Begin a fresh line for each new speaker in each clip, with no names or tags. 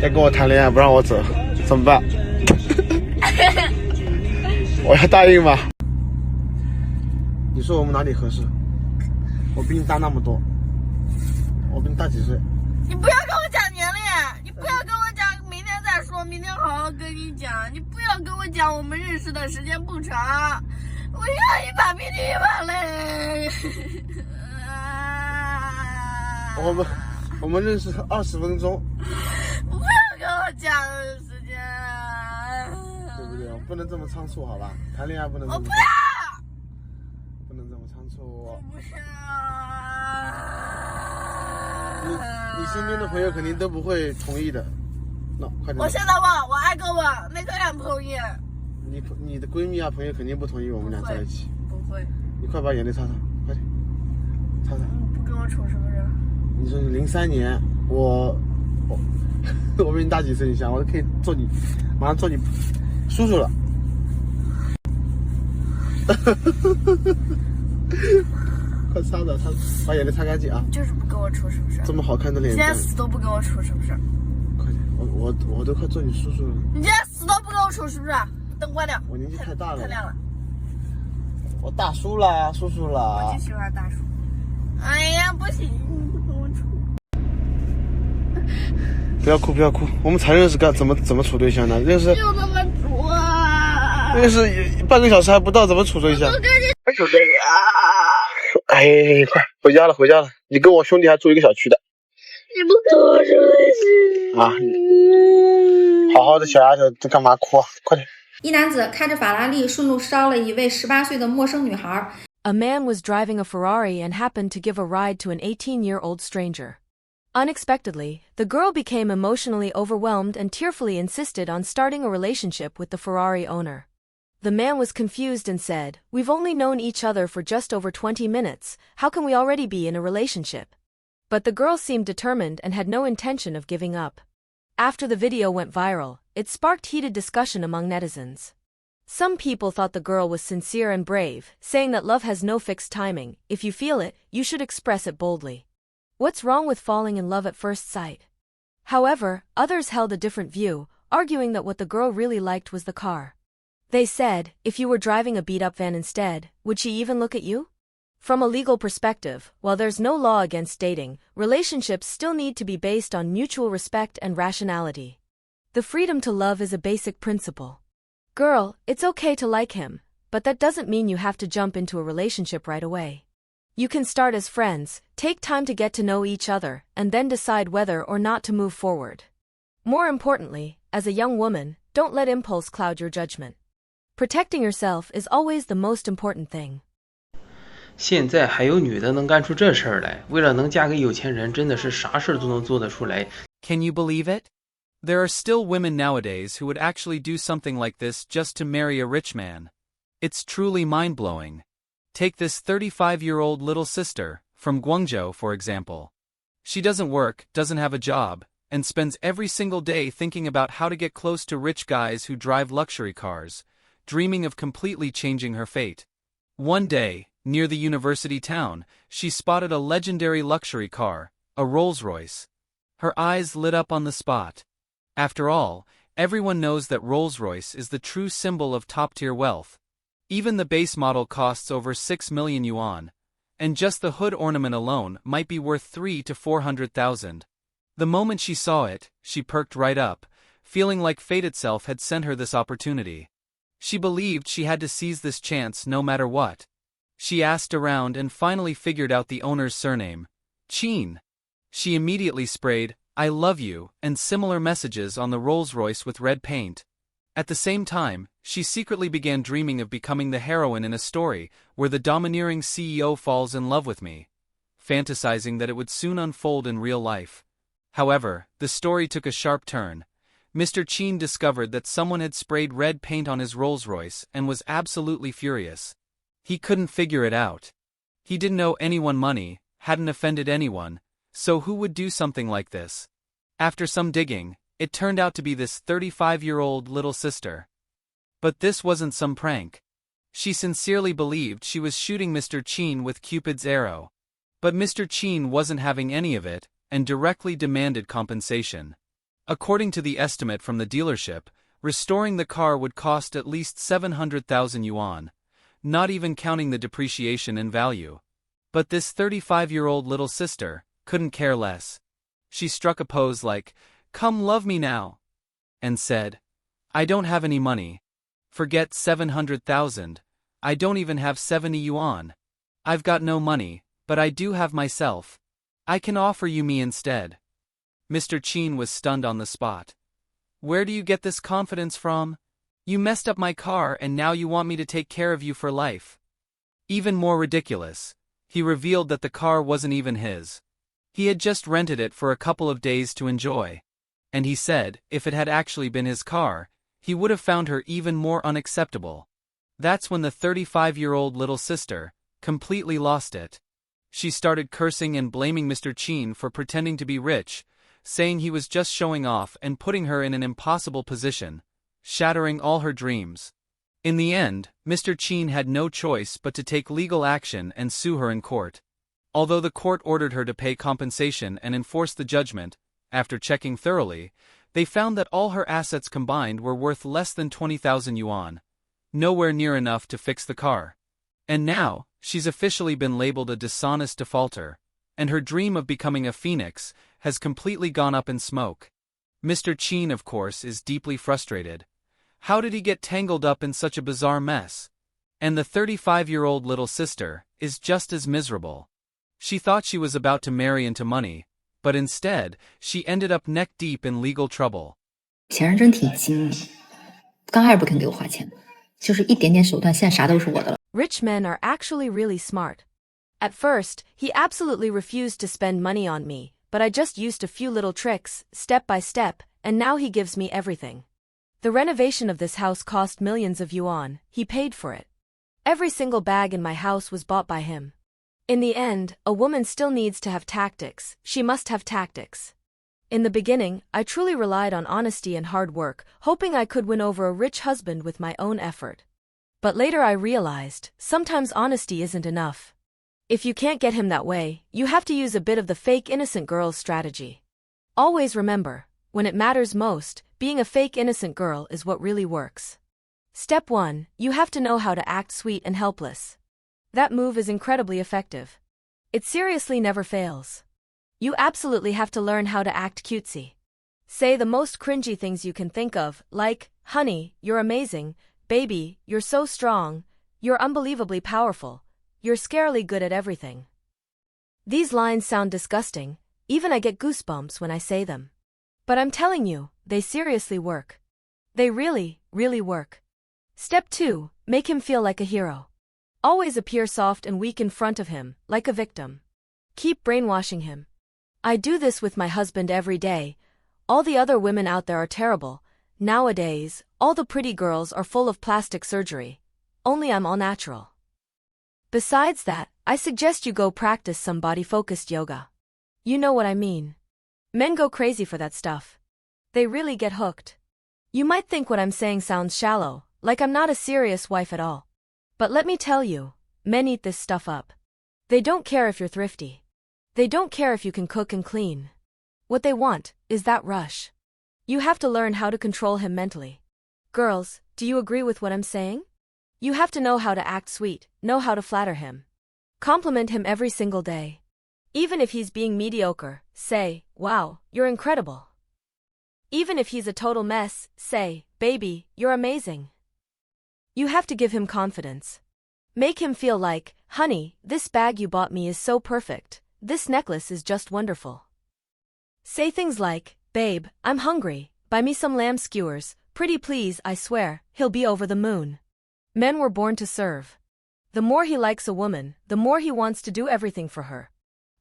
要跟我谈恋爱不让我走，怎么办？我要答应吗？你说我们哪里合适？我比你大那么多，我比你大几岁？
你不要跟我讲年龄，你不要跟我讲，明天再说，明天好好跟你讲。你不要跟我讲我们认识的时间不长，我要一把鼻涕一把泪。
我们认识20分钟，
不要跟我讲时间，
对不对？我不能这么仓促，好吧？谈恋爱不能这么，
我不要，
不能这么仓促。
我不要。
你身边的朋友肯定都不会同意的。那快点。
我现在问，我爱个问，哪个人不同意？
你的闺蜜啊朋友肯定不同意我们俩在一起。
不会。
你快把眼泪擦擦，快点，擦擦。
不跟我处是不是？
你说你03年，我比你大几岁？你想，我都可以做你，马上做你叔叔了。快擦着擦，把眼泪擦干净啊！
就是不跟我处是不是？
这么好看的脸蛋，
你今天死都不跟我处是不是？
快点，我都快做你叔叔了。
你今天死都不跟我处是不是？灯关掉。
我年纪太大了。
太亮了。
我大叔啦，叔叔啦。
我就喜欢大叔。哎呀，不行，你不跟我处。
不要哭，不要哭。我们才认识怎么处对象呢？认识
就这么处啊！
认识半个小时还不到，怎么处对象？
我跟你
处对象啊！哎，快回家了，回家了。你跟我兄弟还住一个小区的。
你不跟我处对象
啊！好好的小丫头，这干嘛哭啊？快点！
一男子开着法拉利顺路捎了一位18岁的陌生女孩。
A man was driving a Ferrari and happened to give a ride to an 18-year-old stranger. Unexpectedly, the girl became emotionally overwhelmed and tearfully insisted on starting a relationship with the Ferrari owner. The man was confused and said, "We've only known each other for just over 20 minutes, how can we already be in a relationship?" But the girl seemed determined and had no intention of giving up. After the video went viral, it sparked heated discussion among netizens. Some people thought the girl was sincere and brave, saying that love has no fixed timing. If you feel it, you should express it boldly. What's wrong with falling in love at first sight? However, others held a different view, arguing that what the girl really liked was the car. They said, if you were driving a beat-up van instead, would she even look at you? From a legal perspective, while there's no law against dating, relationships still need to be based on mutual respect and rationality. The freedom to love is a basic principle. Girl, it's okay to like him, but that doesn't mean you have to jump into a relationship right away. You can start as friends, take time to get to know each other, and then decide whether or not to move forward. More importantly, as a young woman, don't let impulse cloud your judgment. Protecting yourself is always the most important thing.
现在还有女的能干出这事儿来，为了能嫁给有钱人，真的是啥事儿都能做得出来。
Can you believe it? There are still women nowadays who would actually do something like this just to marry a rich man. It's truly mind-blowing. Take this 35-year-old little sister, from Guangzhou for example. She doesn't work, doesn't have a job, and spends every single day thinking about how to get close to rich guys who drive luxury cars, dreaming of completely changing her fate. One day, near the university town, she spotted a legendary luxury car, a Rolls-Royce. Her eyes lit up on the spot. After all, everyone knows that Rolls-Royce is the true symbol of top-tier wealth. Even the base model costs over 6 million yuan, and just the hood ornament alone might be worth 3 to 400,000. The moment she saw it, she perked right up, feeling like fate itself had sent her this opportunity. She believed she had to seize this chance no matter what. She asked around and finally figured out the owner's surname, Qin. She immediately sprayed, "I love you," and similar messages on the Rolls-Royce with red paint. At the same time, she secretly began dreaming of becoming the heroine in a story where the domineering CEO falls in love with me, fantasizing that it would soon unfold in real life. However, the story took a sharp turn. Mr. Qin discovered that someone had sprayed red paint on his Rolls-Royce and was absolutely furious. He couldn't figure it out. He didn't owe anyone money, hadn't offended anyone, so who would do something like this? After some digging, it turned out to be this 35-year-old little sister. But this wasn't some prank. She sincerely believed she was shooting Mr. Qin with Cupid's arrow. But Mr. Qin wasn't having any of it, and directly demanded compensation. According to the estimate from the dealership, restoring the car would cost at least 700,000 yuan, not even counting the depreciation in value. But this 35-year-old little sister couldn't care less. She struck a pose like, "Come love me now," and said, "I don't have any money. Forget 700,000. I don't even have 70 yuan. I've got no money, but I do have myself. I can offer you me instead." Mr. Qin was stunned on the spot. "Where do you get this confidence from? You messed up my car and now you want me to take care of you for life." Even more ridiculous, he revealed that the car wasn't even his. He had just rented it for a couple of days to enjoy. And he said, if it had actually been his car, he would have found her even more unacceptable. That's when the 35-year-old little sister completely lost it. She started cursing and blaming Mr. Qin for pretending to be rich, saying he was just showing off and putting her in an impossible position, shattering all her dreams. In the end, Mr. Qin had no choice but to take legal action and sue her in court. Although the court ordered her to pay compensation and enforce the judgment, after checking thoroughly, they found that all her assets combined were worth less than 20,000 yuan, nowhere near enough to fix the car. And now, she's officially been labeled a dishonest defaulter, and her dream of becoming a phoenix has completely gone up in smoke. Mr. Qin, of course, is deeply frustrated. How did he get tangled up in such a bizarre mess? And the 35-year-old little sister is just as miserable. She thought she was about to marry into money, but instead, she ended up neck-deep in legal trouble.
前任真挺精的，刚开始不肯给我花钱，就是一点点手段，现在啥都是我的了。
Rich men are actually really smart. At first, he absolutely refused to spend money on me, but I just used a few little tricks, step by step, and now he gives me everything. The renovation of this house cost millions of yuan, he paid for it. Every single bag in my house was bought by him. In the end, a woman still needs to have tactics, she must have tactics. In the beginning, I truly relied on honesty and hard work, hoping I could win over a rich husband with my own effort. But later I realized, sometimes honesty isn't enough. If you can't get him that way, you have to use a bit of the fake innocent girl's strategy. Always remember, when it matters most, being a fake innocent girl is what really works. Step 1, you have to know how to act sweet and helpless. That move is incredibly effective. It seriously never fails. You absolutely have to learn how to act cutesy. Say the most cringy things you can think of, like, "Honey, you're amazing," "Baby, you're so strong," "You're unbelievably powerful," "You're scarily good at everything." These lines sound disgusting, even I get goosebumps when I say them. But I'm telling you, they seriously work. They really, really work. Step 2, make him feel like a hero. Always appear soft and weak in front of him, like a victim. Keep brainwashing him. I do this with my husband every day. All the other women out there are terrible. Nowadays, all the pretty girls are full of plastic surgery. Only I'm all natural. Besides that, I suggest you go practice some body-focused yoga. You know what I mean. Men go crazy for that stuff. They really get hooked. You might think what I'm saying sounds shallow, like I'm not a serious wife at all. But let me tell you, men eat this stuff up. They don't care if you're thrifty. They don't care if you can cook and clean. What they want is that rush. You have to learn how to control him mentally. Girls, do you agree with what I'm saying? You have to know how to act sweet, know how to flatter him. Compliment him every single day. Even if he's being mediocre, say, "Wow, you're incredible." Even if he's a total mess, say, "Baby, you're amazing." You have to give him confidence. Make him feel like, "Honey, this bag you bought me is so perfect. This necklace is just wonderful." Say things like, "Babe, I'm hungry, buy me some lamb skewers, pretty please, I swear, he'll be over the moon." Men were born to serve. The more he likes a woman, the more he wants to do everything for her.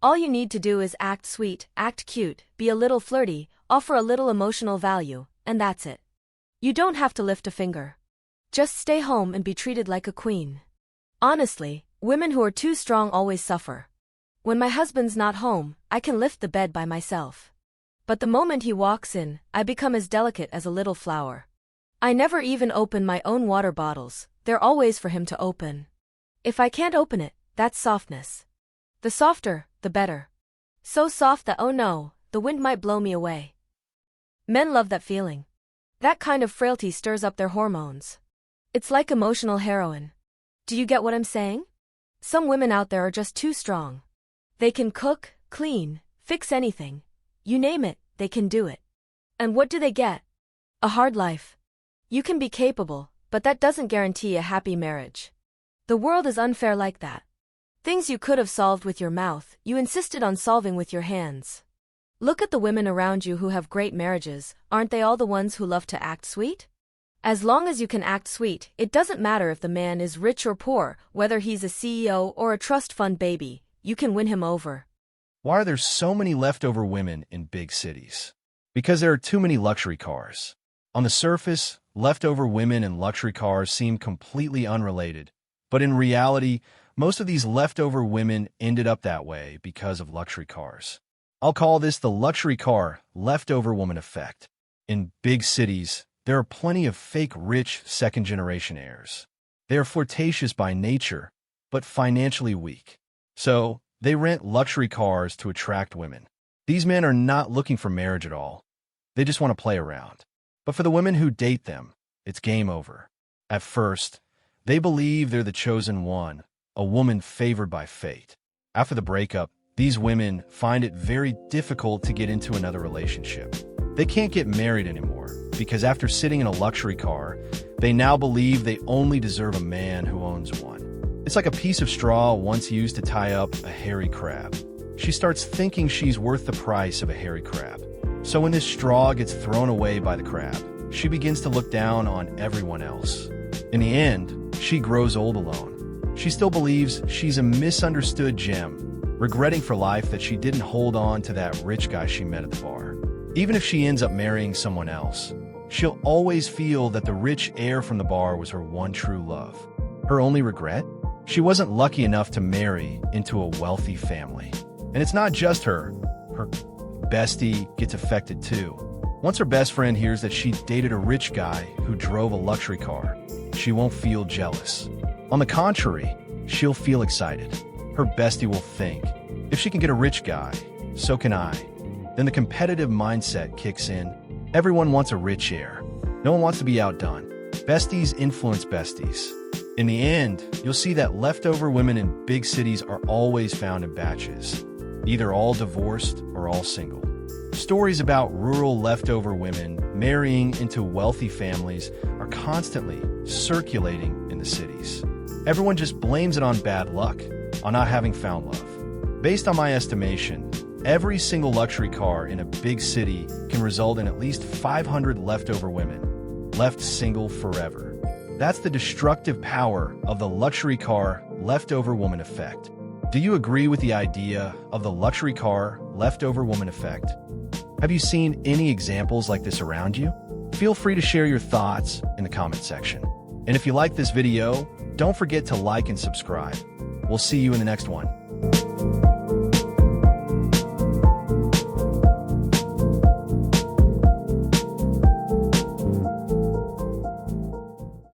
All you need to do is act sweet, act cute, be a little flirty, offer a little emotional value, and that's it. You don't have to lift a finger. Just stay home and be treated like a queen. Honestly, women who are too strong always suffer. When my husband's not home, I can lift the bed by myself. But the moment he walks in, I become as delicate as a little flower. I never even open my own water bottles, they're always for him to open. If I can't open it, that's softness. The softer, the better. So soft that oh no, the wind might blow me away. Men love that feeling. That kind of frailty stirs up their hormones. It's like emotional heroin. Do you get what I'm saying? Some women out there are just too strong. They can cook, clean, fix anything. You name it, they can do it. And what do they get? A hard life. You can be capable, but that doesn't guarantee a happy marriage. The world is unfair like that. Things you could have solved with your mouth, you insisted on solving with your hands. Look at the women around you who have great marriages, aren't they all the ones who love to act sweet? As long as you can act sweet, it doesn't matter if the man is rich or poor, whether he's a CEO or a trust fund baby, you can win him over.
Why are there so many leftover women in big cities? Because there are too many luxury cars. On the surface, leftover women and luxury cars seem completely unrelated, but in reality, most of these leftover women ended up that way because of luxury cars. I'll call this the luxury car leftover woman effect. In big cities, there are plenty of fake rich second-generation heirs. They are flirtatious by nature, but financially weak. So, they rent luxury cars to attract women. These men are not looking for marriage at all. They just want to play around. But for the women who date them, it's game over. At first, they believe they're the chosen one, a woman favored by fate. After the breakup, these women find it very difficult to get into another relationship. They can't get married anymore because after sitting in a luxury car, they now believe they only deserve a man who owns one. It's like a piece of straw once used to tie up a hairy crab. She starts thinking she's worth the price of a hairy crab. So when this straw gets thrown away by the crab, she begins to look down on everyone else. In the end, she grows old alone. She still believes she's a misunderstood gem, regretting for life that she didn't hold on to that rich guy she met at the bar. Even if she ends up marrying someone else, she'll always feel that the rich heir from the bar was her one true love. Her only regret? She wasn't lucky enough to marry into a wealthy family. And it's not just her. Her bestie gets affected too. Once her best friend hears that she dated a rich guy who drove a luxury car, she won't feel jealous. On the contrary, she'll feel excited. Her bestie will think, if she can get a rich guy, so can I. Then the competitive mindset kicks in. Everyone wants a rich heir. No one wants to be outdone. Besties influence besties. In the end, you'll see that leftover women in big cities are always found in batches, either all divorced or all single. Stories about rural leftover women marrying into wealthy families are constantly circulating in the cities. Everyone just blames it on bad luck, on not having found love. Based on my estimation, every single luxury car in a big city can result in at least 500 leftover women, left single forever. That's the destructive power of the luxury car leftover woman effect. Do you agree with the idea of the luxury car leftover woman effect? Have you seen any examples like this around you? Feel free to share your thoughts in the comment section. And if you like this video, don't forget to like and subscribe. We'll see you in the next one.